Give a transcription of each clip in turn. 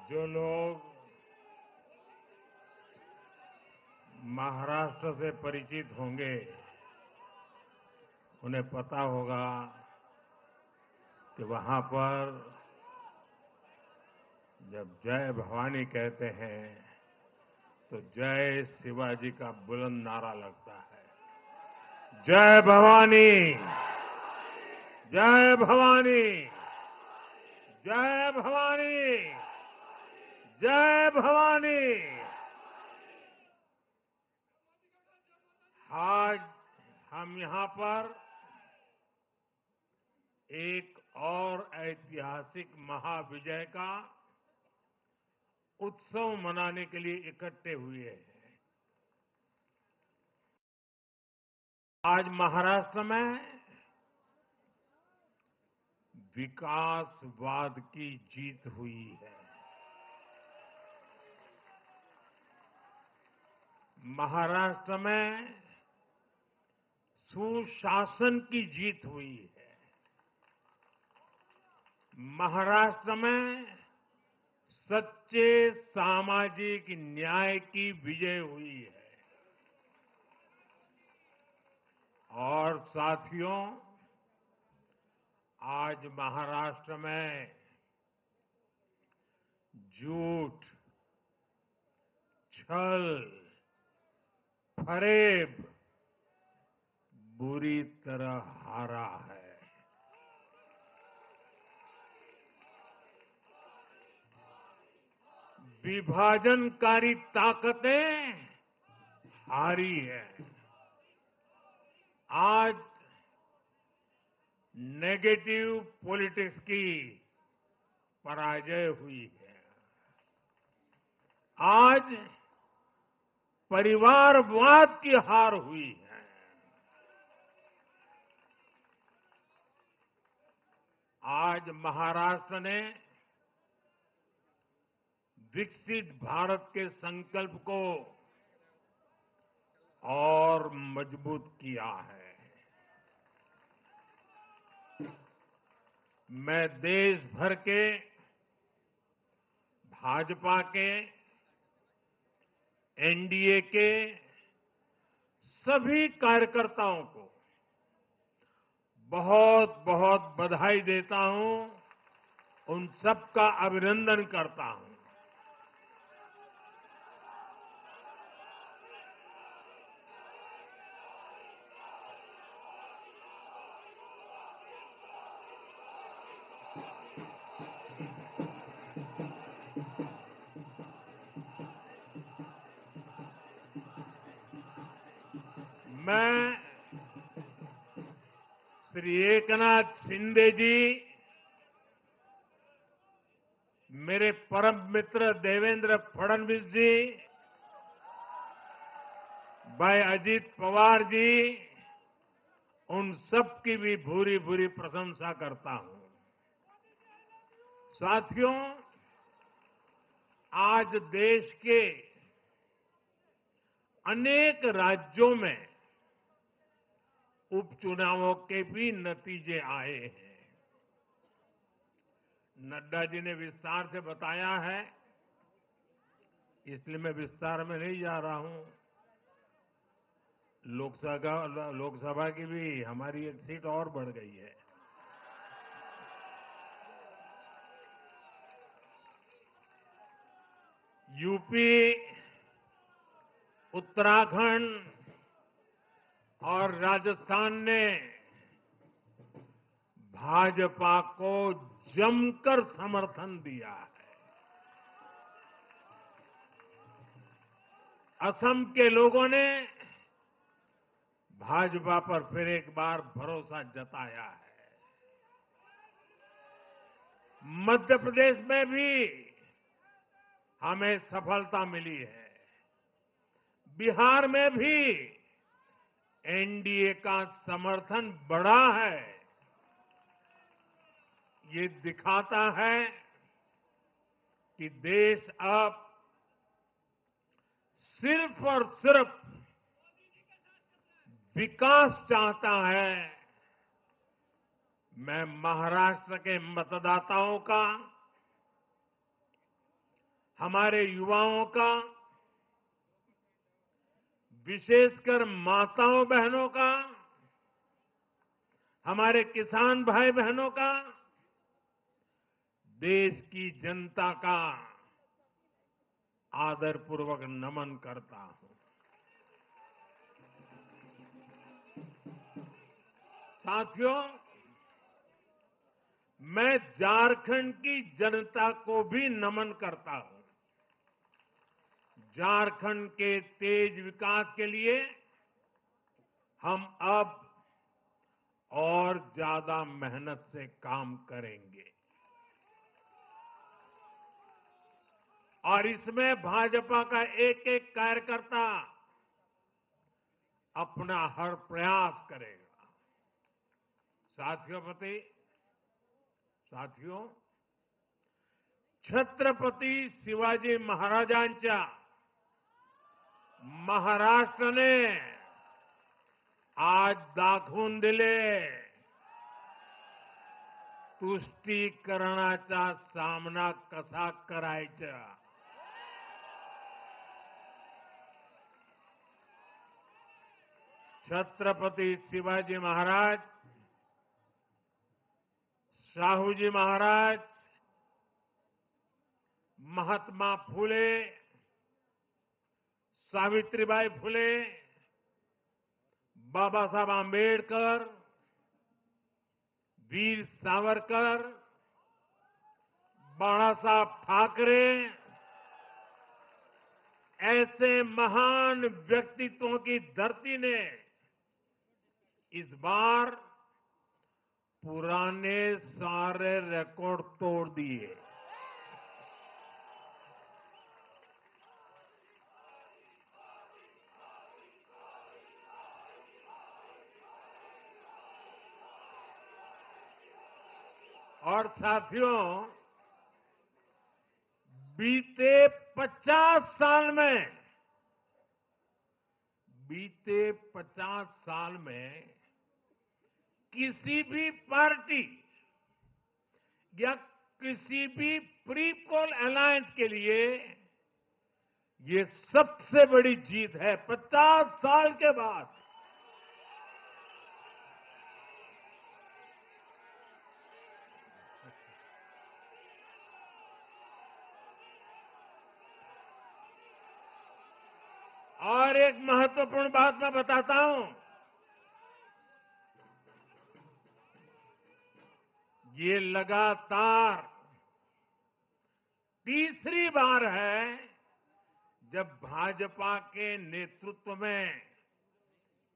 जो लोग महाराष्ट्र से परिचित होंगे उन्हें पता होगा कि वहां पर जब जय भवानी कहते हैं तो जय शिवाजी का बुलंद नारा लगता है। जय भवानी, जय भवानी, जय भवानी, जय भवानी। आज हम यहां पर एक और ऐतिहासिक महाविजय का उत्सव मनाने के लिए इकट्ठे हुए हैं। आज महाराष्ट्र में विकासवाद की जीत हुई है। महाराष्ट्र में सुशासन की जीत हुई है। महाराष्ट्र में सच्चे सामाजिक न्याय की विजय हुई है। और साथियों, आज महाराष्ट्र में झूठ, छल, फरेब बुरी तरह हारा है। विभाजनकारी ताकतें हारी है। आज नेगेटिव पॉलिटिक्स की पराजय हुई है। आज परिवारवाद की हार हुई है। आज महाराष्ट्र ने विकसित भारत के संकल्प को और मजबूत किया है। मैं देश भर के भाजपा के, एनडीए के सभी कार्यकर्ताओं को बहुत बहुत बधाई देता हूं, उन सबका अभिनंदन करता हूं। मैं श्री एकनाथ शिंदे जी, मेरे परम मित्र देवेंद्र फडणवीस जी, भाई अजीत पवार जी, उन सब की भी भूरी भूरी प्रशंसा करता हूं। साथियों, आज देश के अनेक राज्यों में उपचुनावों के भी नतीजे आए हैं। नड्डा जी ने विस्तार से बताया है, इसलिए मैं विस्तार में नहीं जा रहा हूं। लोकसभा की भी हमारी एक सीट और बढ़ गई है। यूपी, उत्तराखंड और राजस्थान ने भाजपा को जमकर समर्थन दिया है। असम के लोगों ने भाजपा पर फिर एक बार भरोसा जताया है। मध्य प्रदेश में भी हमें सफलता मिली है। बिहार में भी एनडीए का समर्थन बढ़ा है। ये दिखाता है कि देश अब सिर्फ और सिर्फ विकास चाहता है। मैं महाराष्ट्र के मतदाताओं का हमारे युवाओं का, विशेषकर माताओं बहनों का, हमारे किसान भाई बहनों का, देश की जनता का आदरपूर्वक नमन करता हूं। साथियों, मैं झारखंड की जनता को भी नमन करता हूं। झारखंड के तेज विकास के लिए हम अब और ज्यादा मेहनत से काम करेंगे और इसमें भाजपा का एक एक कार्यकर्ता अपना हर प्रयास करेगा। साथियों, छत्रपती शिवाजी महाराजांच्या महाराष्ट्राने आज दाखवून दिले, तुष्टीकरणाचा सामना कसा करायचा। छत्रपती शिवाजी महाराज, शाहूजी महाराज, महात्मा फुले, सावित्रीबाई फुले, बाबा साहब आंबेडकर, वीर सावरकर, बाला साहब ठाकरे, ऐसे महान व्यक्तित्वों की धरती ने इस बार पुराने सारे रिकॉर्ड तोड़ दिए। और साथियों, बीते 50 साल में किसी भी पार्टी या किसी भी प्री पोल अलायंस के लिए ये सबसे बड़ी जीत है 50 साल के बाद। और एक महत्वपूर्ण बात मैं बताता हूं, ये लगातार तीसरी बार है जब भाजपा के नेतृत्व में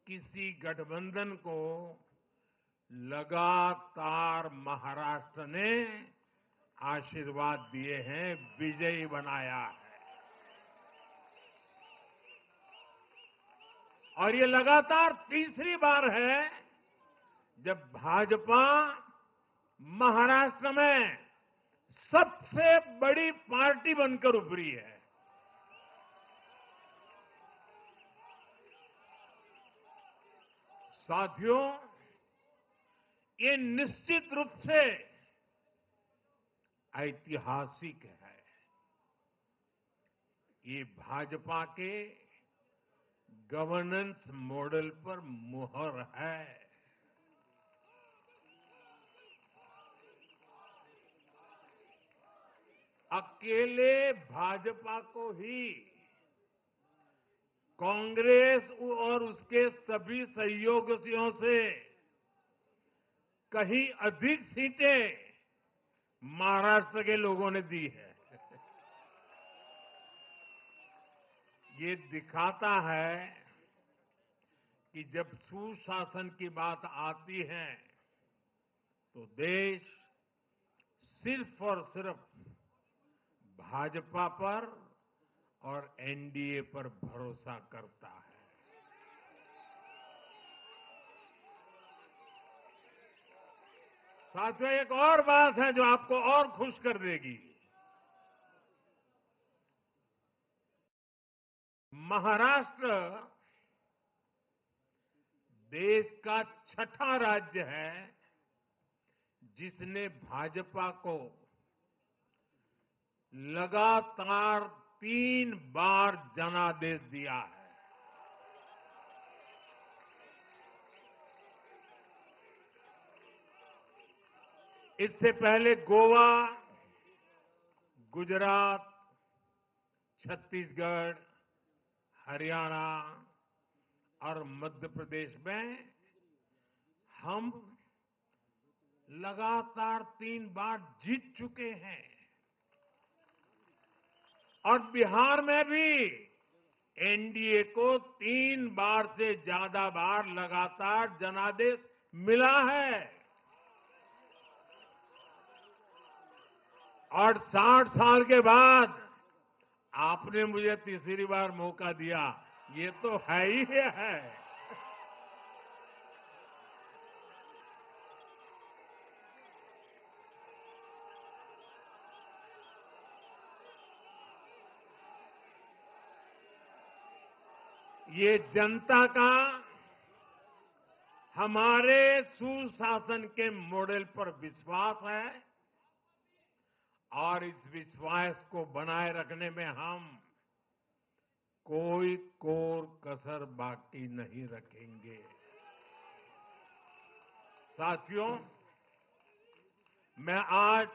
किसी गठबंधन को लगातार महाराष्ट्र ने आशीर्वाद दिए हैं, विजयी बनाया है। और ये लगातार तीसरी बार है जब भाजपा महाराष्ट्र में सबसे बड़ी पार्टी बनकर उभरी है। साथियों, ये निश्चित रूप से ऐतिहासिक है। ये भाजपा के गवर्नेंस मॉडल पर मुहर है। अकेले भाजपा को ही कांग्रेस और उसके सभी सहयोगियों से कहीं अधिक सीटें महाराष्ट्र के लोगों ने दी है। ये दिखाता है कि जब सुशासन की बात आती है तो देश सिर्फ और सिर्फ भाजपा पर और एनडीए पर भरोसा करता है। साथियों, एक और बात है जो आपको और खुश कर देगी। महाराष्ट्र देश का छठा राज्य है जिसने भाजपा को लगातार 3 बार जनादेश दिया है। इससे पहले गोवा, गुजरात, छत्तीसगढ़, हरियाणा और मध्य प्रदेश में हम लगातार 3 बार जीत चुके हैं और बिहार में भी एनडीए को 3 बार से ज्यादा बार लगातार जनादेश मिला है और 60 साल के बाद आपने मुझे तीसरी बार मौका दिया, ये तो है ही है। ये जनता का हमारे सुशासन के मॉडल पर विश्वास है और इस विश्वास को बनाए रखने में हम कोई कोर कसर बाकी नहीं रखेंगे। साथियों, मैं आज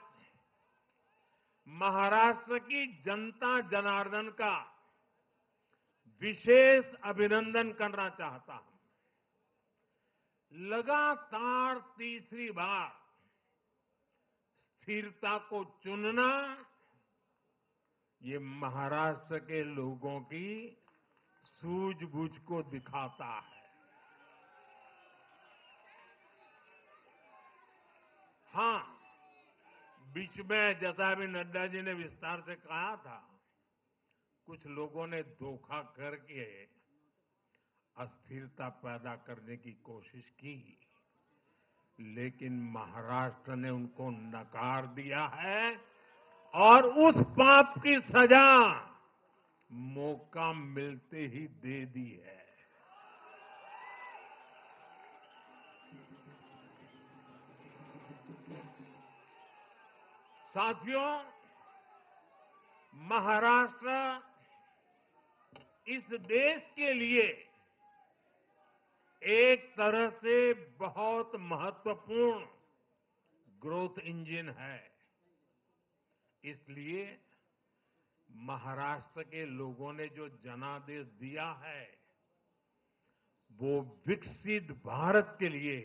महाराष्ट्र की जनता जनार्दन का विशेष अभिनंदन करना चाहता हूं। लगातार तीसरी बार स्थिरता को चुनना ये महाराष्ट्र के लोगों की सूझबूझ को दिखाता है। हां, बीच में जैसा भी नड्डा जी ने विस्तार से कहा था, कुछ लोगों ने धोखा करके अस्थिरता पैदा करने की कोशिश की, लेकिन महाराष्ट्र ने उनको नकार दिया है और उस पाप की सजा मौका मिलते ही दे दी है। साथियों, महाराष्ट्र इस देश के लिए एक तरह से बहुत महत्वपूर्ण ग्रोथ इंजन है। इसलिए महाराष्ट्र के लोगों ने जो जनादेश दिया है, वो विकसित भारत के लिए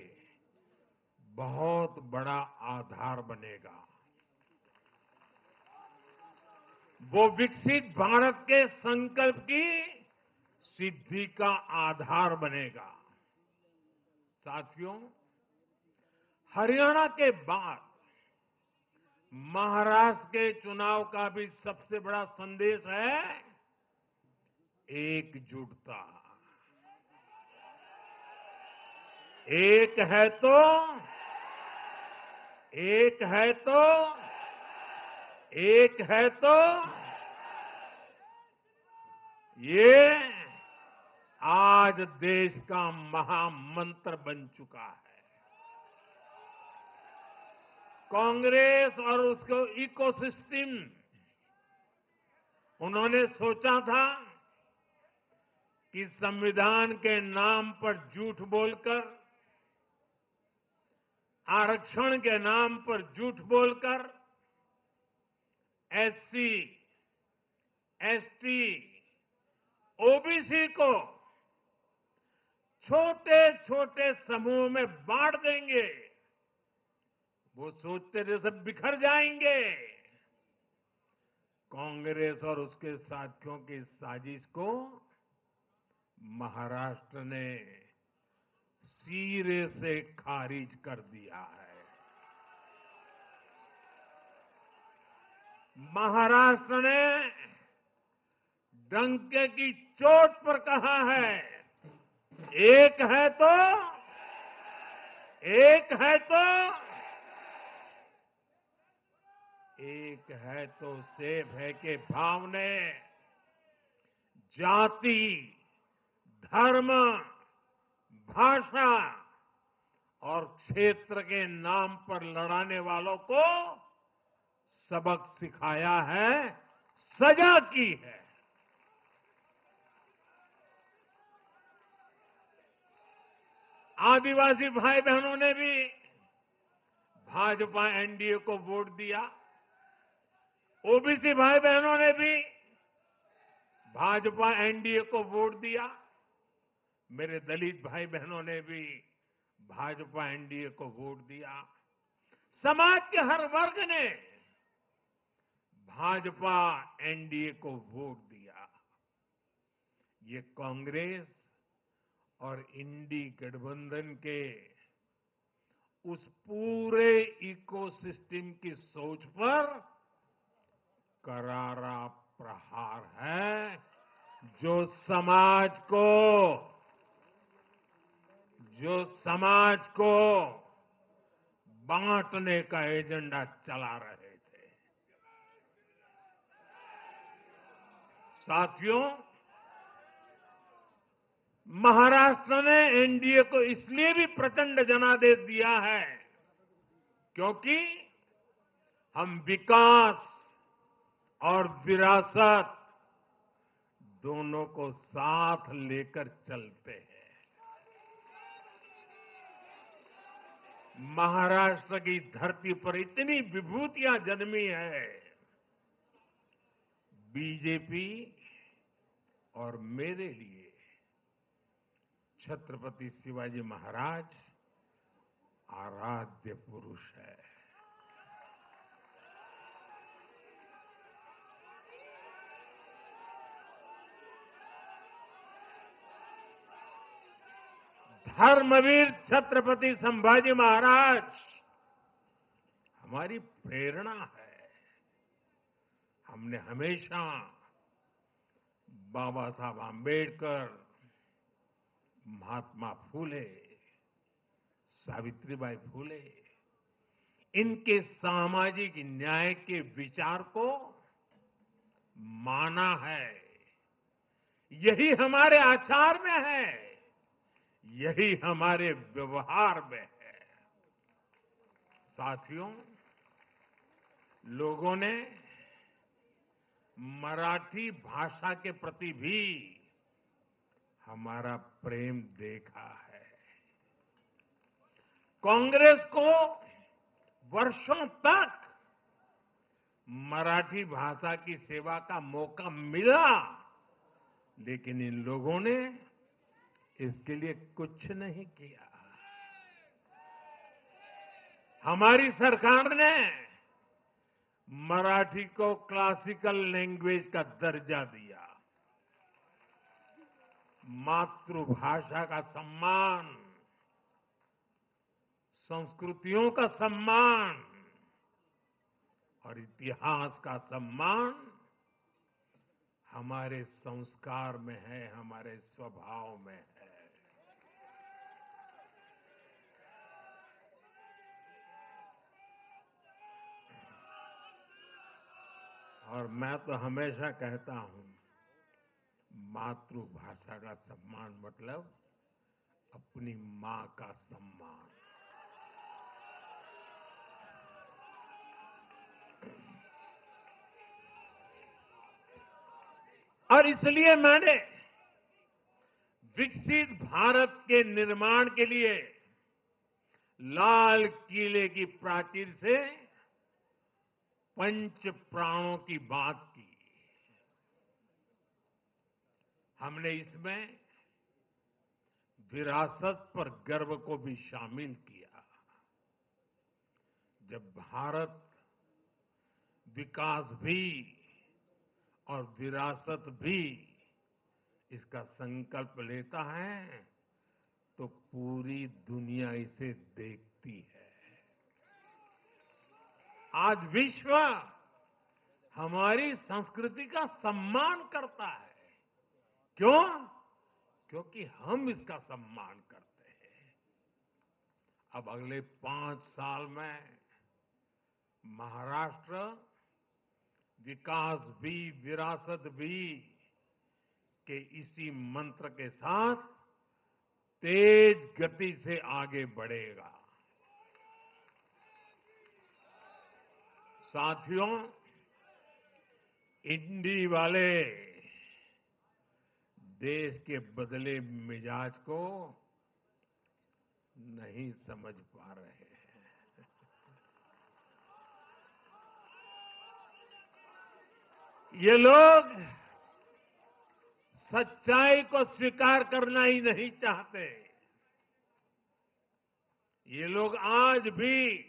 बहुत बड़ा आधार बनेगा। वो विकसित भारत के संकल्प की सिद्धि का आधार बनेगा। साथियों, हरियाणा के बाद महाराष्ट्र के चुनाव का भी सबसे बड़ा संदेश है एकजुटता। एक है तो एक है तो एक है तो ये आज देश का महामंत्र बन चुका है। कांग्रेस और उसको इकोसिस्टम, उन्होंने सोचा था कि संविधान के नाम पर झूठ बोलकर, आरक्षण के नाम पर झूठ बोलकर एससी, एसटी, ओबीसी को छोटे छोटे समूह में बांट देंगे। वो सोचते थे सब बिखर जाएंगे। कांग्रेस और उसके साथियों की साजिश को महाराष्ट्र ने सिरे से खारिज कर दिया है। महाराष्ट्र ने डंके की चोट पर कहा है, एक है तो एक है तो एक है तो सेब है के भाव ने जाति, धर्म, भाषा और क्षेत्र के नाम पर लड़ाने वालों को सबक सिखाया है, सजा की है। आदिवासी भाई बहनों ने भी भाजपा एनडीए को वोट दिया। ओबीसी भाई बहनों ने भी भाजपा एनडीए को वोट दिया। मेरे दलित भाई बहनों ने भी भाजपा एनडीए को वोट दिया। समाज के हर वर्ग ने भाजपा एनडीए को वोट दिया। ये कांग्रेस और इंडी गठबंधन के उस पूरे इकोसिस्टम की सोच पर करारा प्रहार है, जो समाज को बांटने का एजेंडा चला रहे थे। साथियों, महाराष्ट्र ने एनडीए को इसलिए भी प्रचंड जनादेश दिया है क्योंकि हम विकास और विरासत दोनों को साथ लेकर चलते हैं। महाराष्ट्र की धरती पर इतनी विभूतियां जन्मी है। बीजेपी और मेरे लिए छत्रपति शिवाजी महाराज आराध्य पुरुष है। धर्मवीर छत्रपति संभाजी महाराज हमारी प्रेरणा है। हमने हमेशा बाबा साहब आंबेडकर, महात्मा फूले, सावित्रीबाई फूले, इनके सामाजिक न्याय के विचार को माना है। यही हमारे आचार में है, यही हमारे व्यवहार में है। साथियों, लोगों ने मराठी भाषा के प्रति भी हमारा प्रेम देखा है। कांग्रेस को वर्षों तक मराठी भाषा की सेवा का मौका मिला, लेकिन इन लोगों ने इसके लिए कुछ नहीं किया। हमारी सरकार ने मराठी को क्लासिकल लैंग्वेज का दर्जा दिया। मातृभाषा का सम्मान, संस्कृतियों का सम्मान और इतिहास का सम्मान हमारे संस्कार में है, हमारे स्वभाव में है। और मैं तो हमेशा कहता हूं, मातृभाषा का सम्मान मतलब अपनी मां का सम्मान। और इसलिए मैंने विकसित भारत के निर्माण के लिए लाल किले की प्राचीर से पंच प्राणों की बात की। हमने इसमें विरासत पर गर्व को भी शामिल किया। जब भारत विकास भी और विरासत भी इसका संकल्प लेता है तो पूरी दुनिया इसे देखती है। आज विश्व हमारी संस्कृति का सम्मान करता है। क्यों? क्योंकि हम इसका सम्मान करते हैं। अब अगले 5 साल में महाराष्ट्र विकास भी विरासत भी के इसी मंत्र के साथ तेज गति से आगे बढ़ेगा। साथियों, इंडी वाले देश के बदले मिजाज को नहीं समझ पा रहे हैं। ये लोग सच्चाई को स्वीकार करना ही नहीं चाहते। ये लोग आज भी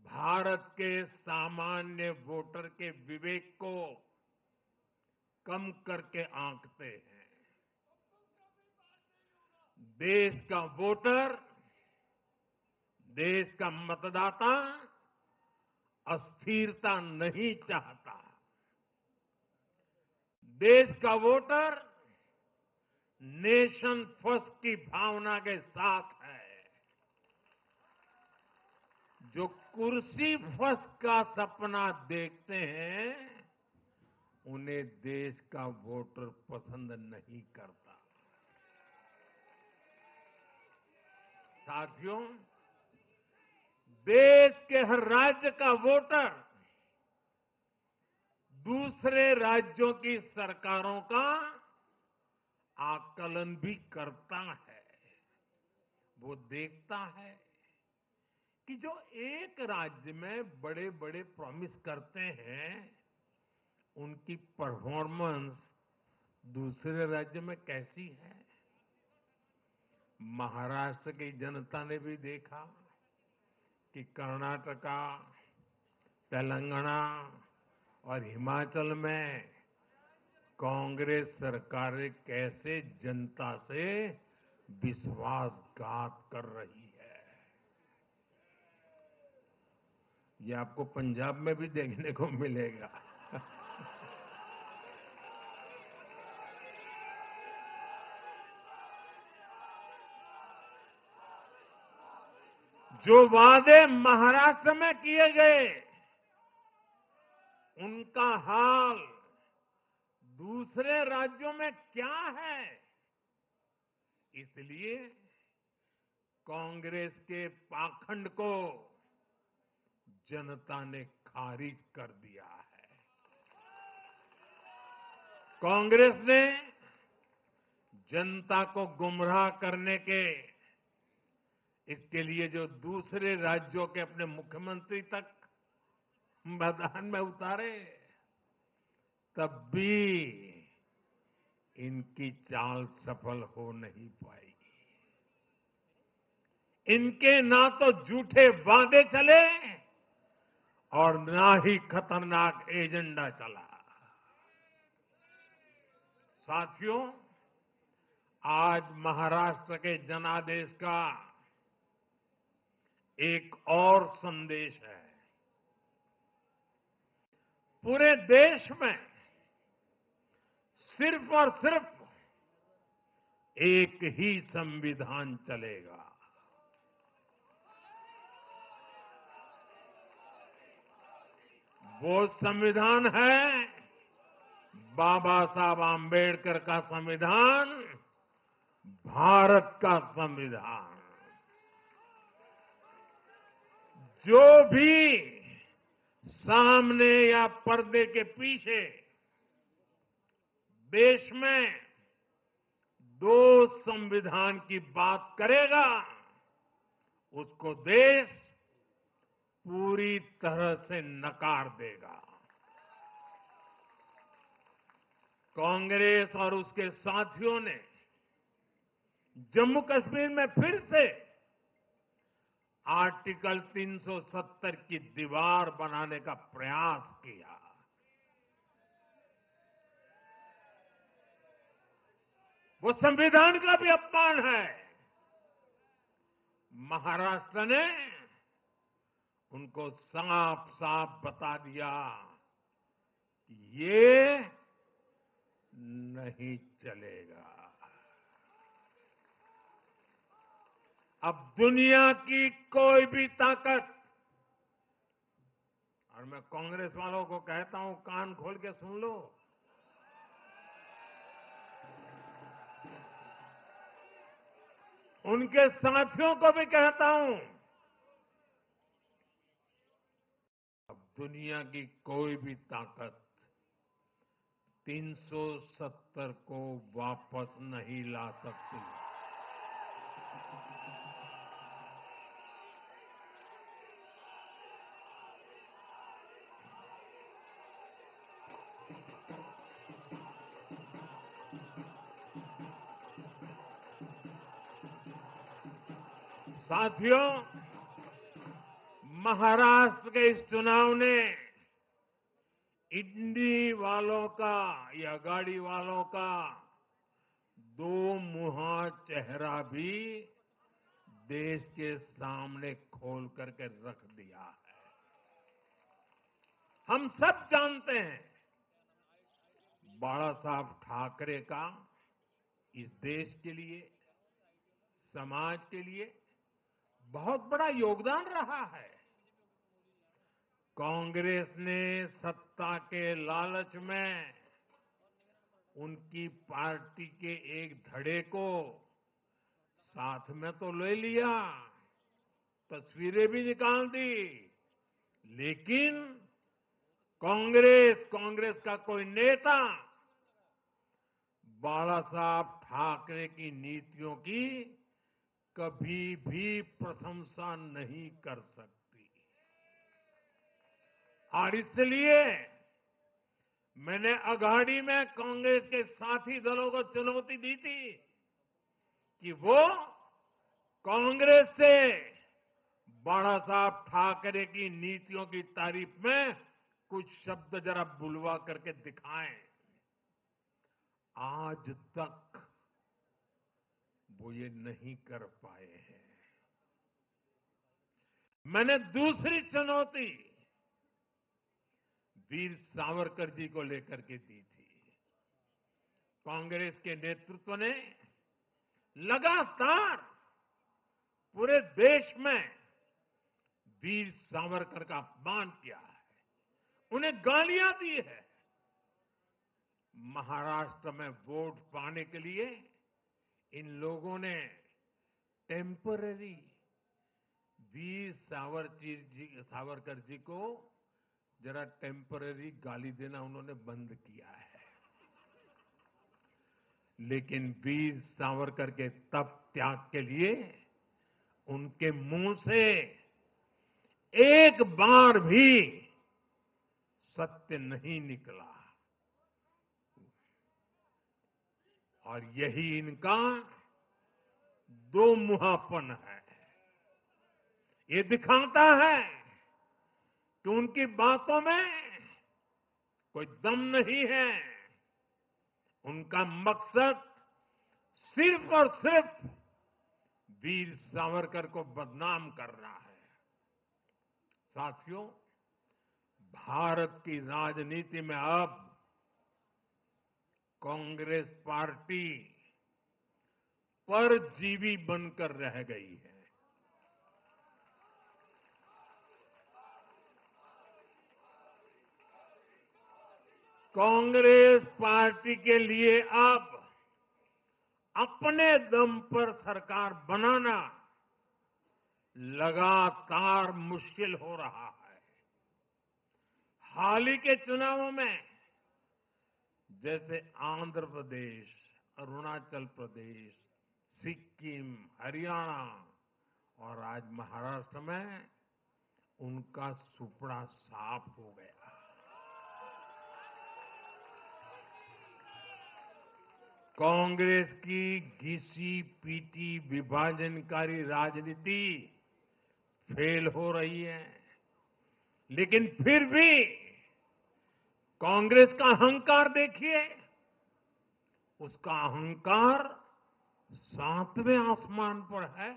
भारत के सामान्य वोटर के विवेक को कम करके आंकते हैं। देश का वोटर, देश का मतदाता अस्थिरता नहीं चाहता। देश का वोटर नेशन फर्स्ट की भावना के साथ है। जो कुर्सी फर्स्ट का सपना देखते हैं, उन्हें देश का वोटर पसंद नहीं करता। साथियों, देश के हर राज्य का वोटर दूसरे राज्यों की सरकारों का आकलन भी करता है। वो देखता है कि जो एक राज्य में बड़े बड़े प्रॉमिस करते हैं, उनकी परफॉर्मेंस दूसरे राज्य में कैसी है। महाराष्ट्र की जनता ने भी देखा कि कर्नाटका, तेलंगाना और हिमाचल में कांग्रेस सरकारें कैसे जनता से विश्वासघात कर रही है। ये आपको पंजाब में भी देखने को मिलेगा। जो वादे महाराष्ट्र में किए गए, उनका हाल दूसरे राज्यों में क्या है। इसलिए कांग्रेस के पाखंड को जनता ने खारिज कर दिया है। कांग्रेस ने जनता को गुमराह करने के, इसके लिए जो दूसरे राज्यों के अपने मुख्यमंत्री तक मैदान में उतारे, तब भी इनकी चाल सफल हो नहीं पाई। इनके ना तो झूठे वादे चले और ना ही खतरनाक एजेंडा चला। साथियों, आज महाराष्ट्र के जनादेश का एक और संदेश है। पूरे देश में सिर्फ और सिर्फ एक ही संविधान चलेगा। वो संविधान है बाबा साहब आम्बेडकर का संविधान, भारत का संविधान। जो भी सामने या पर्दे के पीछे देश में दो संविधान की बात करेगा, उसको देश पूरी तरह से नकार देगा। कांग्रेस और उसके साथियों ने जम्मू कश्मीर में फिर से आर्टिकल 370 की दीवार बनाने का प्रयास किया। वो संविधान का भी अपमान है। महाराष्ट्र ने उनको साफ साफ बता दिया कि ये नहीं चलेगा। अब दुनिया की कोई भी ताकत, और मैं कांग्रेस वालों को कहता हूं, कान खोल के सुन लो, उनके साथियों को भी कहता हूं, दुनिया की कोई भी ताकत 370 को वापस नहीं ला सकती। साथियों, महाराष्ट्र के इस चुनाव ने इंडी वालों का या गाड़ी वालों का दो मुहा चेहरा भी देश के सामने खोल करके रख दिया है। हम सब जानते हैं बाला साहब ठाकरे का इस देश के लिए, समाज के लिए बहुत बड़ा योगदान रहा है। कांग्रेस ने सत्ता के लालच में उनकी पार्टी के एक धड़े को साथ में तो ले लिया, तस्वीरें भी निकाल दी, लेकिन कांग्रेस का कोई नेता बाला साहब ठाकरे की नीतियों की कभी भी प्रशंसा नहीं कर सकती। और इसलिए मैंने अघाड़ी में कांग्रेस के साथी दलों को चुनौती दी थी कि वो कांग्रेस से बाला साहब ठाकरे की नीतियों की तारीफ में कुछ शब्द जरा बुलवा करके दिखाएं। आज तक वो ये नहीं कर पाए हैं। मैंने दूसरी चुनौती वीर सावरकर जी को लेकर के दी थी। कांग्रेस के नेतृत्व ने लगातार पूरे देश में वीर सावरकर का अपमान किया है, उन्हें गालियां दी है। महाराष्ट्र में वोट पाने के लिए इन लोगों ने टेम्पररी वीर सावरकर जी को जरा टेम्पररी गाली देना उन्होंने बंद किया है। लेकिन वीर सावरकर के तप त्याग के लिए उनके मुंह से एक बार भी सत्य नहीं निकला। और यही इनका दो मुहापन है। ये दिखाता है कि उनकी बातों में कोई दम नहीं है। उनका मकसद सिर्फ और सिर्फ वीर सावरकर को बदनाम करना है। साथियों, भारत की राजनीति में अब कांग्रेस पार्टी परजीवी बनकर रह गई है। कांग्रेस पार्टी के लिए अब अपने दम पर सरकार बनाना लगातार मुश्किल हो रहा है। हाल ही के चुनावों में जैसे आंध्र प्रदेश, अरुणाचल प्रदेश, सिक्किम, हरियाणा और आज महाराष्ट्र में उनका सुपड़ा साफ हो गया। कांग्रेस की घिसी पीटी विभाजनकारी राजनीति फेल हो रही है, लेकिन फिर भी कांग्रेस का अहंकार देखिए। उसका अहंकार 7वें आसमान पर है।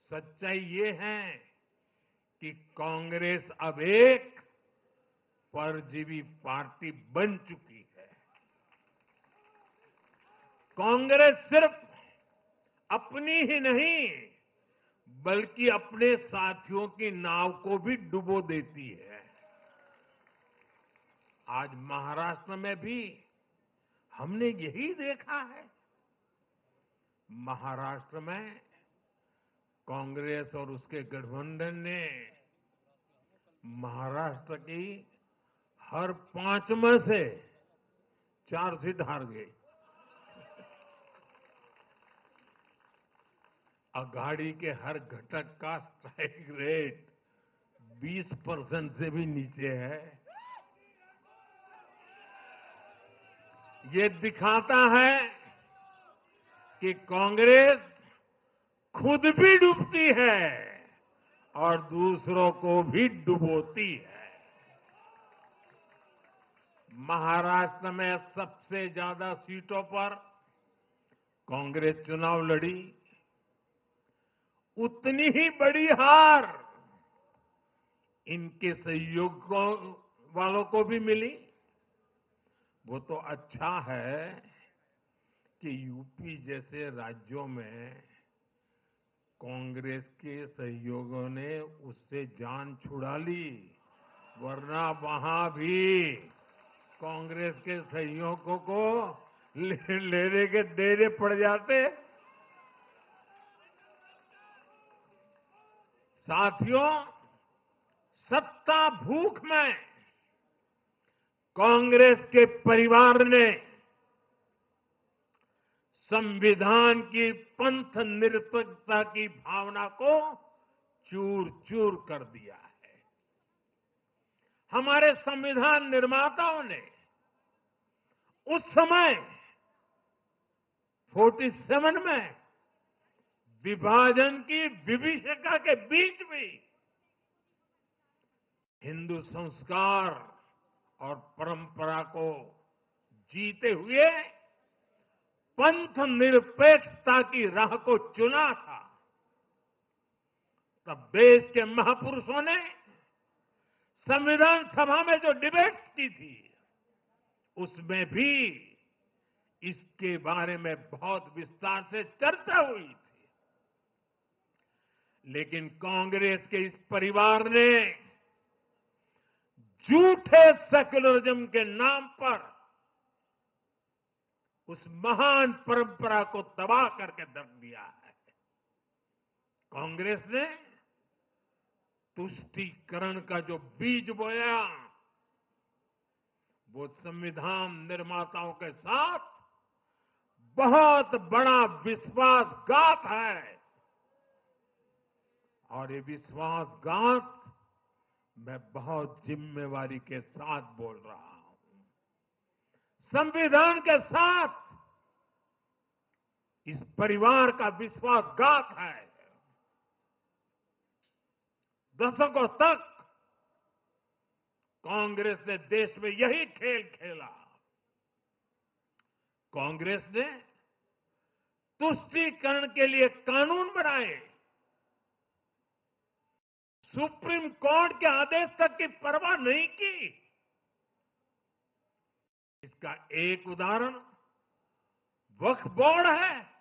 सच्चाई ये है कि कांग्रेस अब एक परजीवी पार्टी बन चुकी है। कांग्रेस सिर्फ अपनी ही नहीं बल्कि अपने साथियों की नाव को भी डुबो देती है। आज महाराष्ट्र में भी हमने यही देखा है। महाराष्ट्र में कांग्रेस और उसके गठबंधन ने महाराष्ट्र की हर 5 में से 4 सीट हार गई। अघाड़ी के हर घटक का स्ट्राइक रेट 20% से भी नीचे है। ये दिखाता है कि कांग्रेस खुद भी डूबती है और दूसरों को भी डुबोती है। महाराष्ट्र में सबसे ज्यादा सीटों पर कांग्रेस चुनाव लड़ी, उतनी ही बड़ी हार इनके सहयोगियों वालों को भी मिली। वो तो अच्छा है कि यूपी जैसे राज्यों में कांग्रेस के सहयोगियों ने उससे जान छुड़ा ली, वरना वहां भी कांग्रेस के सहयोगियों को लेने के देने पड़ जाते। साथियों, सत्ता भूख में कांग्रेस के परिवार ने संविधान की पंथ निरपेक्षता की भावना को चूर चूर कर दिया है। हमारे संविधान निर्माताओं ने उस समय 47 में विभाजन की विभीषिका के बीच भी हिंदू संस्कार और परंपरा को जीते हुए पंथ निरपेक्षता की राह को चुना था। तब देश के महापुरुषों ने संविधान सभा में जो डिबेट की थी, उसमें भी इसके बारे में बहुत विस्तार से चर्चा हुई थी। लेकिन कांग्रेस के इस परिवार ने झूठे सेक्युलरिज्म के नाम पर उस महान परंपरा को तबाह करके रख दिया है। कांग्रेस ने तुष्टीकरण का जो बीज बोया, वो संविधान निर्माताओं के साथ बहुत बड़ा विश्वासघात है। और ये विश्वासघात मैं बहुत जिम्मेवारी के साथ बोल रहा हूं। संविधान के साथ इस परिवार का विश्वासघात है। दशकों तक कांग्रेस ने देश में यही खेल खेला। कांग्रेस ने तुष्टीकरण के लिए कानून बनाए, सुप्रीम कोर्ट के आदेश तक की परवाह नहीं की। इसका एक उदाहरण वक्फ बोर्ड है।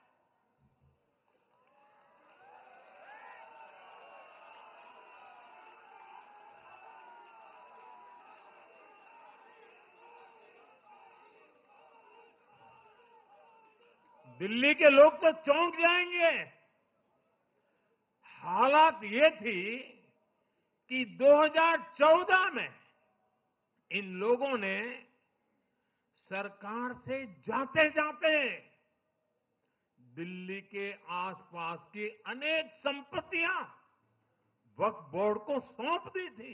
दिल्ली के लोग तो चौंक जाएंगे। हालात ये थी कि 2014 में इन लोगों ने सरकार से जाते जाते दिल्ली के आसपास की अनेक संपत्तियां वक्फ बोर्ड को सौंप दी थी।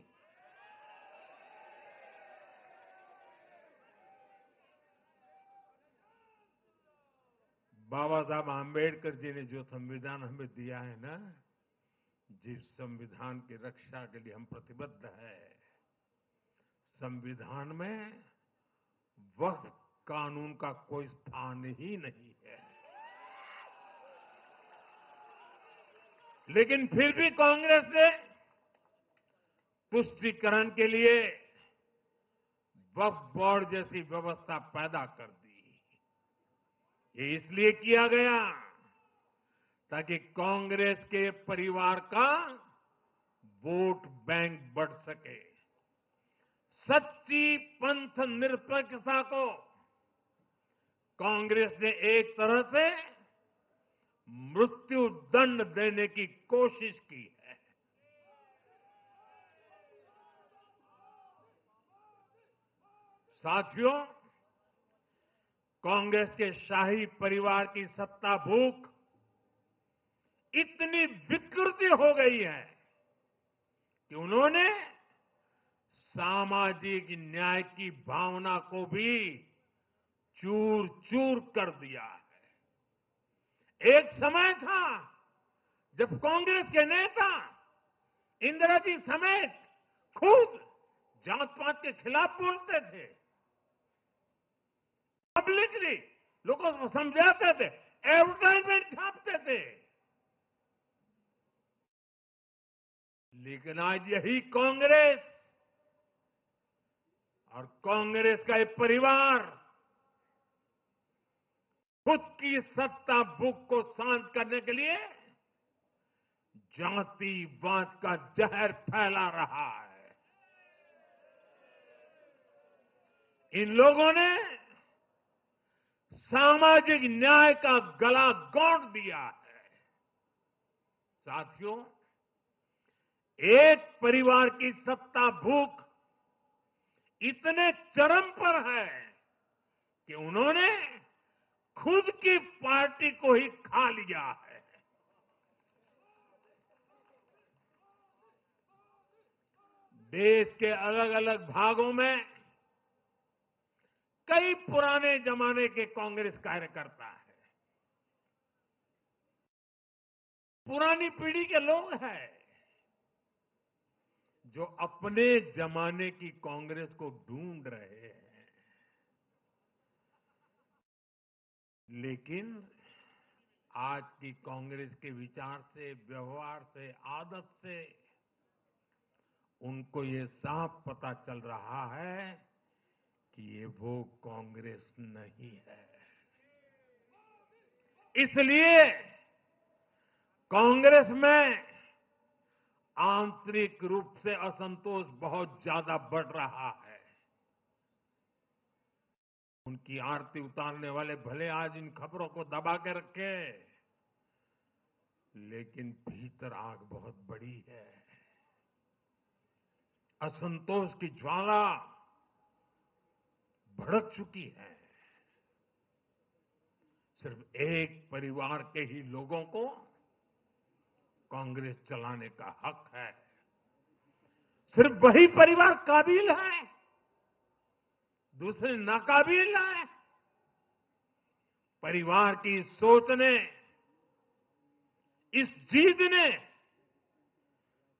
बाबा साहब आंबेडकर जी ने जो संविधान हमें दिया है ना, जिस संविधान की रक्षा के लिए हम प्रतिबद्ध है, संविधान में वक्फ कानून का कोई स्थान ही नहीं है। लेकिन फिर भी कांग्रेस ने तुष्टीकरण के लिए वक्फ बोर्ड जैसी व्यवस्था पैदा कर दी। ये इसलिए किया गया ताकि कांग्रेस के परिवार का वोट बैंक बढ़ सके। सच्ची पंथ निरपेक्षता को कांग्रेस ने एक तरह से मृत्यु दंड देने की कोशिश की है। साथियों, कांग्रेस के शाही परिवार की सत्ता भूख इतनी विकृति हो गई है कि उन्होंने सामाजिक न्याय की भावना को भी चूर चूर कर दिया है। एक समय था जब कांग्रेस के नेता इंदिरा जी समेत खुद जात पात के खिलाफ बोलते थे, पब्लिकली लोगों को समझाते थे, एडवर्टाइजमेंट छापते थे। लेकिन आज यही कांग्रेस और कांग्रेस का एक परिवार खुद की सत्ता भूख को शांत करने के लिए जातिवाद का जहर फैला रहा है। इन लोगों ने सामाजिक न्याय का गला घोंट दिया है। साथियों, एक परिवार की सत्ता भूख इतने चरम पर है कि उन्होंने खुद की पार्टी को ही खा लिया है। देश के अलग अलग भागों में कई पुराने जमाने के कांग्रेस कार्यकर्ता है, पुरानी पीढ़ी के लोग हैं जो अपने जमाने की कांग्रेस को ढूंढ रहे हैं। लेकिन आज की कांग्रेस के विचार से, व्यवहार से, आदत से उनको ये साफ पता चल रहा है कि ये वो कांग्रेस नहीं है। इसलिए कांग्रेस में आंतरिक रूप से असंतोष बहुत ज्यादा बढ़ रहा है। उनकी आरती उतारने वाले भले आज इन खबरों को दबा के रखे, लेकिन भीतर आग बहुत बड़ी है। असंतोष की ज्वाला भड़क चुकी है। सिर्फ एक परिवार के ही लोगों को कांग्रेस चलाने का हक है। सिर्फ वही परिवार काबिल है, दूसरे नाकाबिल हैं। परिवार की सोच ने, इस जीत ने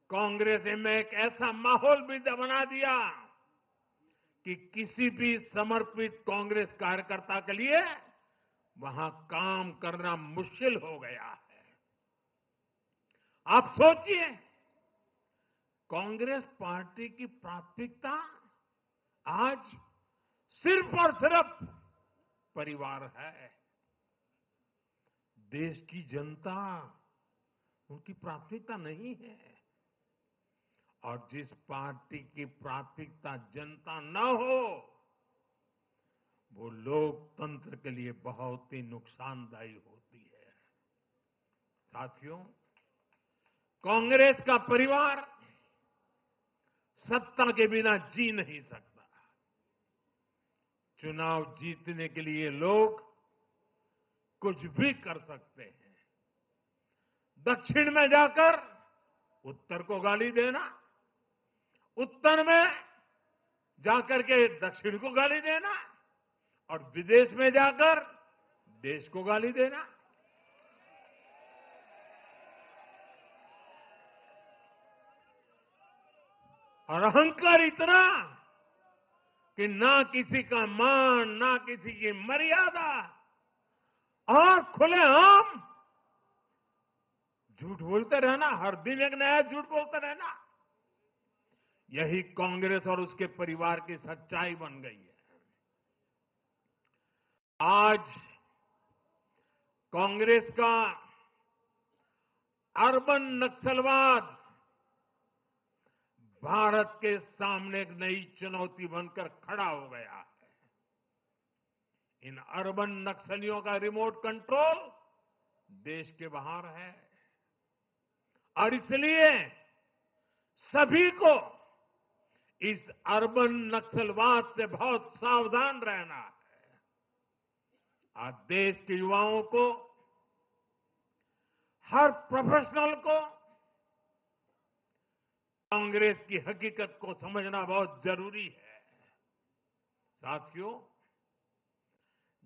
कांग्रेस में एक ऐसा माहौल भी बना दिया कि किसी भी समर्पित कांग्रेस कार्यकर्ता के लिए वहां काम करना मुश्किल हो गया है। आप सोचिए, कांग्रेस पार्टी की प्राथमिकता आज सिर्फ और सिर्फ परिवार है। देश की जनता उनकी प्राथमिकता नहीं है। और जिस पार्टी की प्राथमिकता जनता न हो, वो लोकतंत्र के लिए बहुत ही नुकसानदायी होती है। साथियों, कांग्रेस का परिवार सत्ता के बिना जी नहीं सकता। चुनाव जीतने के लिए लोग कुछ भी कर सकते हैं। दक्षिण में जाकर उत्तर को गाली देना, उत्तर में जाकर के दक्षिण को गाली देना, और विदेश में जाकर देश को गाली देना। और अहंकार इतना कि ना किसी का मान, ना किसी की मर्यादा, और खुलेआम झूठ बोलते रहना, हर दिन एक नया झूठ बोलते रहना। यही कांग्रेस और उसके परिवार की सच्चाई बन गई है। आज कांग्रेस का अर्बन नक्सलवाद भारत के सामने एक नई चुनौती बनकर खड़ा हो गया है। इन अर्बन नक्सलियों का रिमोट कंट्रोल देश के बाहर है, और इसलिए सभी को इस अर्बन नक्सलवाद से बहुत सावधान रहना है। आज देश के युवाओं को, हर प्रोफेशनल को कांग्रेस की हकीकत को समझना बहुत जरूरी है। साथियों,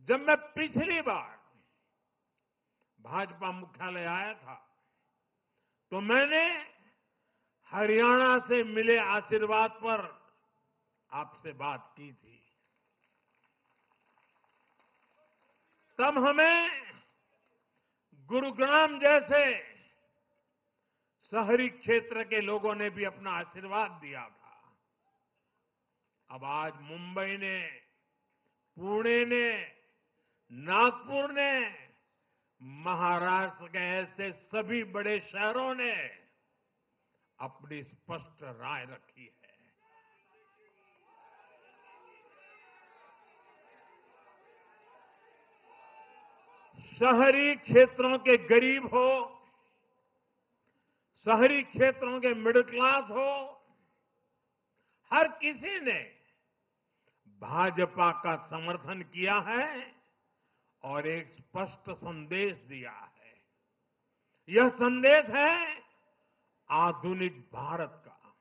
जब मैं पिछली बार भाजपा मुख्यालय आया था तो मैंने हरियाणा से मिले आशीर्वाद पर आपसे बात की थी। तब हमें गुरुग्राम जैसे शहरी क्षेत्र के लोगों ने भी अपना आशीर्वाद दिया था। अब आज मुंबई ने, पुणे ने, नागपुर ने, महाराष्ट्र के ऐसे सभी बड़े शहरों ने अपनी स्पष्ट राय रखी है। शहरी क्षेत्रों के गरीब हो, शहरी क्षेत्रों के मिडिल क्लास हो, हर किसी ने भाजपा का समर्थन किया है और एक स्पष्ट संदेश दिया है। यह संदेश है आधुनिक भारत का,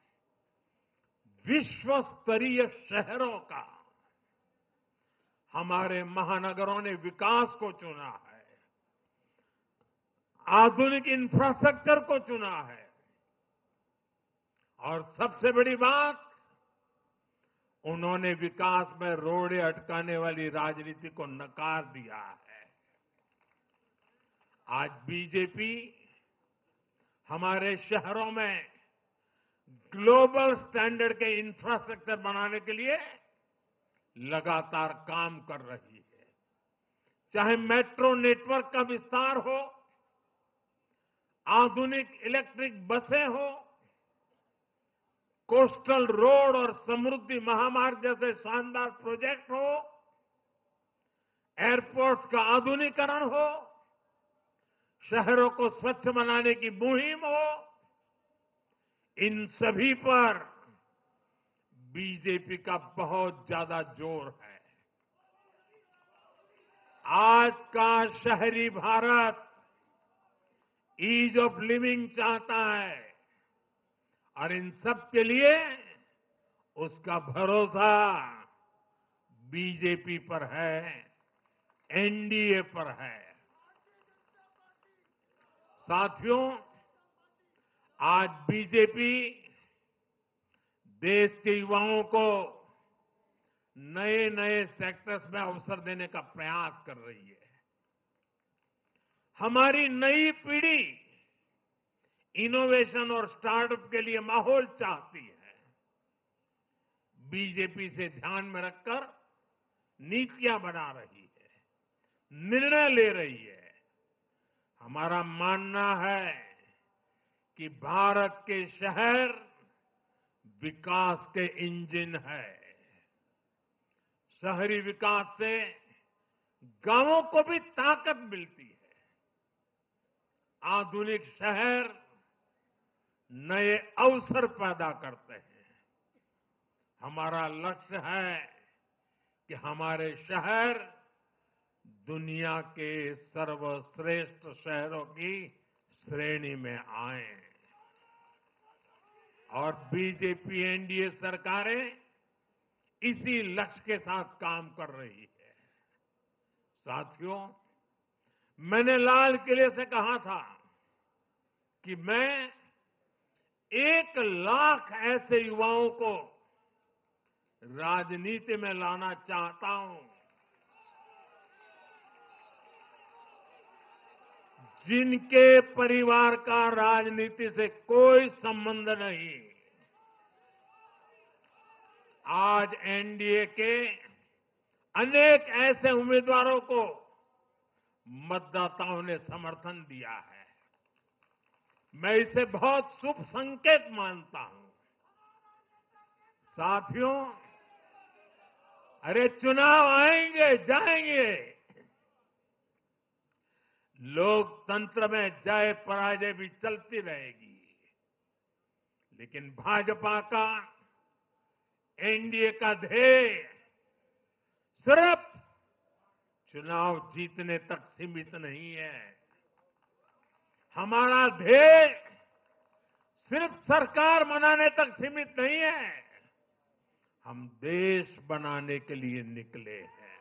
विश्व स्तरीय शहरों का। हमारे महानगरों ने विकास को चुना है, आधुनिक इंफ्रास्ट्रक्चर को चुना है और सबसे बड़ी बात, उन्होंने विकास में रोड़े अटकाने वाली राजनीति को नकार दिया है। आज बीजेपी हमारे शहरों में ग्लोबल स्टैंडर्ड के इंफ्रास्ट्रक्चर बनाने के लिए लगातार काम कर रही है। चाहे मेट्रो नेटवर्क का विस्तार हो, आधुनिक इलेक्ट्रिक बसें हो, कोस्टल रोड और समृद्धि महामार्ग जैसे शानदार प्रोजेक्ट हो, एयरपोर्ट्स का आधुनिकीकरण हो, शहरों को स्वच्छ बनाने की मुहिम हो, इन सभी पर बीजेपी का बहुत ज्यादा जोर है। आज का शहरी भारत ईज ऑफ लिविंग चाहता है और इन सब के लिए उसका भरोसा बीजेपी पर है, एनडीए पर है। साथियों, आज बीजेपी देश के युवाओं को नए नए सेक्टर्स में अवसर देने का प्रयास कर रही है। हमारी नई पीढ़ी इनोवेशन और स्टार्टअप के लिए माहौल चाहती है। बीजेपी से ध्यान में रखकर नीतियां बना रही है, निर्णय ले रही है। हमारा मानना है कि भारत के शहर विकास के इंजन है। शहरी विकास से गांवों को भी ताकत मिलती है। आधुनिक शहर नए अवसर पैदा करते हैं। हमारा लक्ष्य है कि हमारे शहर दुनिया के सर्वश्रेष्ठ शहरों की श्रेणी में आए और बीजेपी एनडीए सरकारें इसी लक्ष्य के साथ काम कर रही है। साथियों, मैंने लाल किले से कहा था कि मैं 1 लाख ऐसे युवाओं को राजनीति में लाना चाहता हूं जिनके परिवार का राजनीति से कोई संबंध नहीं। आज एनडीए के अनेक ऐसे उम्मीदवारों को मतदाताओं ने समर्थन दिया है। मैं इसे बहुत शुभ संकेत मानता हूं। साथियों, अरे चुनाव आएंगे जाएंगे, लोकतंत्र में जय पराजय भी चलती रहेगी, लेकिन भाजपा का एनडीए का ध्येय सिर्फ चुनाव जीतने तक सीमित नहीं है। हमारा ध्येय सिर्फ सरकार बनाने तक सीमित नहीं है। हम देश बनाने के लिए निकले हैं।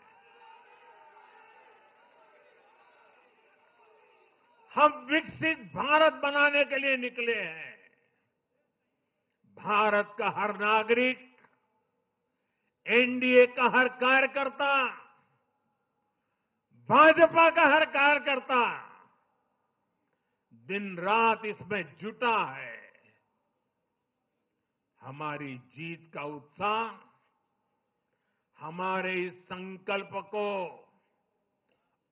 हम विकसित भारत बनाने के लिए निकले हैं। भारत का हर नागरिक, एनडीए का हर कार्यकर्ता, भाजपा का हर कार्यकर्ता दिन रात इसमें जुटा है। हमारी जीत का उत्साह हमारे इस संकल्प को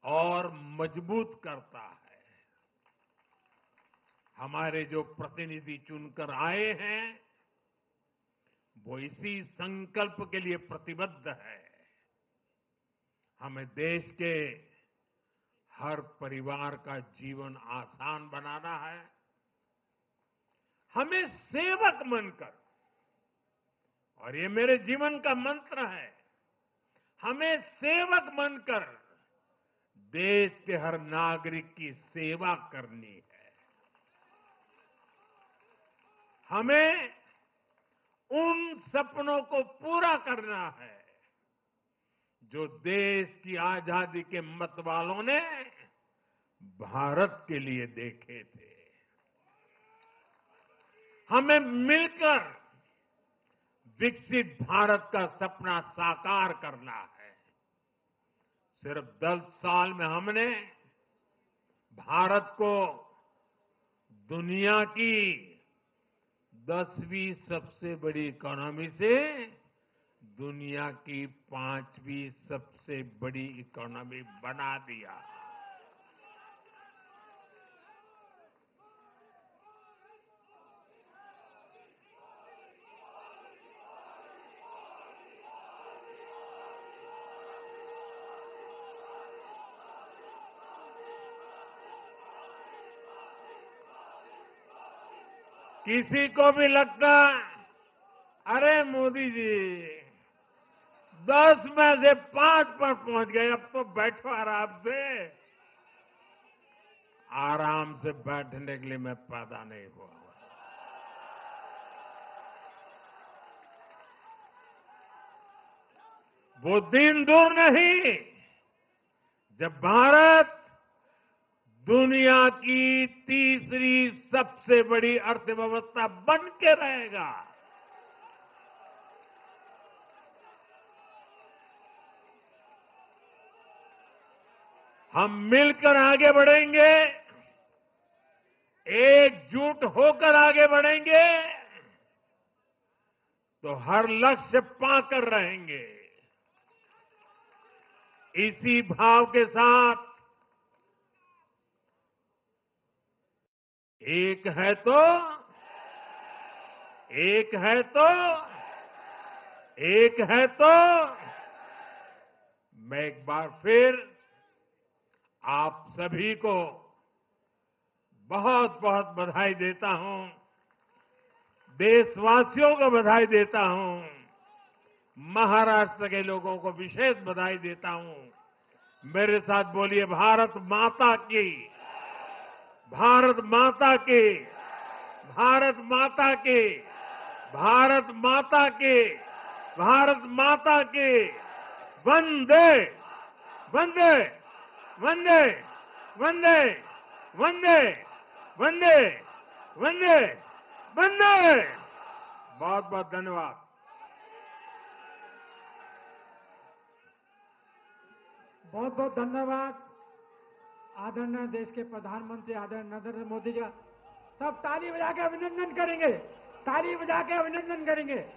और मजबूत करता है। हमारे जो प्रतिनिधि चुनकर आए हैं वो इसी संकल्प के लिए प्रतिबद्ध है। हमें देश के हर परिवार का जीवन आसान बनाना है। हमें सेवक बनकर, और ये मेरे जीवन का मंत्र है, हमें सेवक बनकर देश के हर नागरिक की सेवा करनी है। हमें उन सपनों को पूरा करना है जो देश की आजादी के मत वालों ने भारत के लिए देखे थे। हमें मिलकर विकसित भारत का सपना साकार करना है। सिर्फ 10 साल में हमने भारत को दुनिया की 10वीं सबसे बड़ी इकोनॉमी से दुनिया की 5वीं सबसे बड़ी इकोनॉमी बना दिया। किसी को भी लगता, अरे मोदी जी 10 में से 5 पर पहुंच गए, अब तो बैठो आराम से। आराम से बैठने के लिए मैं पैदा नहीं हुआ। वो दिन दूर नहीं जब भारत दुनिया की तीसरी सबसे बड़ी अर्थव्यवस्था बन के रहेगा। हम मिलकर आगे बढ़ेंगे, एकजुट होकर आगे बढ़ेंगे तो हर लक्ष्य पाकर रहेंगे। इसी भाव के साथ एक है तो एक है तो एक है तो मैं एक बार फिर आप सभी को बहुत बहुत बधाई देता हूं। देशवासियों को बधाई देता हूं। महाराष्ट्र के लोगों को विशेष बधाई देता हूं। मेरे साथ बोलिए, भारत माता की, भारत माता की, भारत माता की, भारत माता की, भारत माता की। वंदे वंदे वंदे वंदे वंदे वंदे वंदे वंदे। बहुत बहुत धन्यवाद। बहुत बहुत धन्यवाद आदरणीय देश के प्रधानमंत्री आदरणीय नरेंद्र मोदी जी का। सब ताली बजा के अभिनंदन करेंगे, ताली बजा के अभिनंदन करेंगे।